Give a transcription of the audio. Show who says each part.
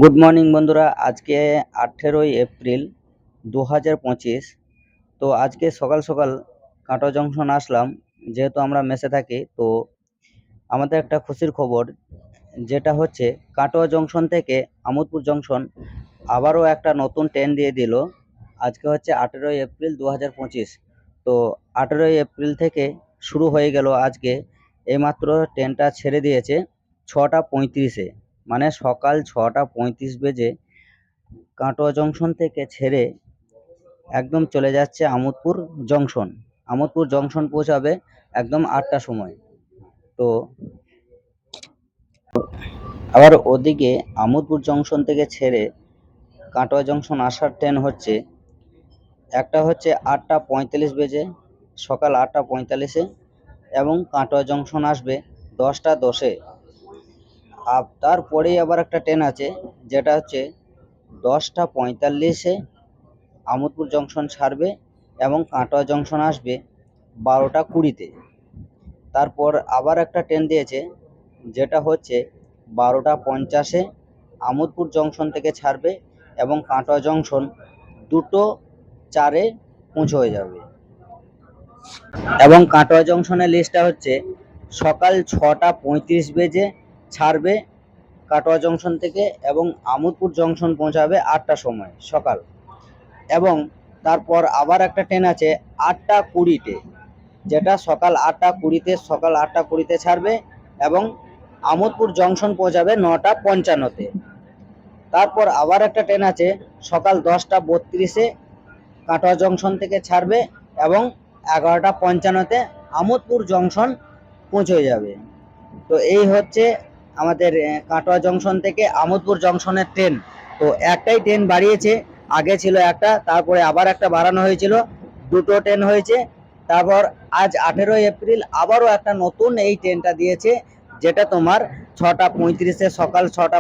Speaker 1: Good morning বন্ধুরা। আজকে 18 April 2025। তো আজকে সকাল সকাল কাটোয়া জংশন আসলাম, যেহেতু আমরা মেসে থাকি। তো আমাদের একটা খুশির খবর, যেটা হচ্ছে কাটোয়া জংশন থেকে আমোদপুর জংশন আবারও একটা নতুন ট্রেন দিয়ে দিল। আজকে হচ্ছে 18 এপ্রিল 2025। তো 18 এপ্রিল থেকে শুরু হয়ে গেল। আজকে এইমাত্র ট্রেনটা ছেড়ে দিয়েছে 6টা 35-এ, মানে সকাল 6টা 35 বেজে কাটোয়া জংশন থেকে ছেড়ে একদম চলে যাচ্ছে আমোদপুর জংশন। আমোদপুর জংশন পৌঁছাবে একদম 8টার সময়। তো আবার ওদিকে আমোদপুর জংশন থেকে ছেড়ে কাটোয়া জংশন আসার ট্রেন হচ্ছে, একটা হচ্ছে 8টা 45 বেজে, সকাল 8টা 45-এ, এবং কাটোয়া জংশন আসবে 10টা 10-এ। তারপরেই আবার একটা ট্রেন আছে, যেটা হচ্ছে 10টা 45-এ আমোদপুর জংশন ছাড়বে এবং কাটোয়া জংশন আসবে 12টা 20-তে। তারপর আবার একটা ট্রেন দিয়েছে, যেটা হচ্ছে 12টা 50-এ আমোদপুর জংশন থেকে ছাড়বে এবং কাটোয়া জংশন 2টো 4-এ পৌঁছে যাবে। এবং কাটোয়া জংশনের লিস্টটা হচ্ছে সকাল 6টা 35 বেজে ছাড়বে কাটোয়া জংশন থেকে এবং আমোদপুর জংশন পৌঁছাবে 8টার সময় সকাল। এবং তারপর আবার একটা ট্রেন আছে 8টা 20-তে, যেটা সকাল 8টা 20-তে ছাড়বে এবং আমোদপুর জংশন পৌঁছাবে 9টা 55-তে। তারপর আবার একটা ট্রেন আছে সকাল 10টা 32-এ কাটোয়া জংশন থেকে ছাড়বে এবং 11টা 55-তে আমোদপুর জংশন পৌঁছে যাবে। তো এই হচ্ছে আমাদের কাটোয়া জংশন থেকে আমোদপুর জংশনের ট্রেন। তো একটাই ট্রেন বাড়িয়েছে, আগে ছিল একটা, তারপরে আবার একটা বাড়ানো হয়েছিল, 2টো ট্রেন হয়েছে। তারপর আজ 18 এপ্রিল আবারও একটা নতুন এই ট্রেনটা দিয়েছে, যেটা তোমার 6টা 35-এ, সকাল 6টা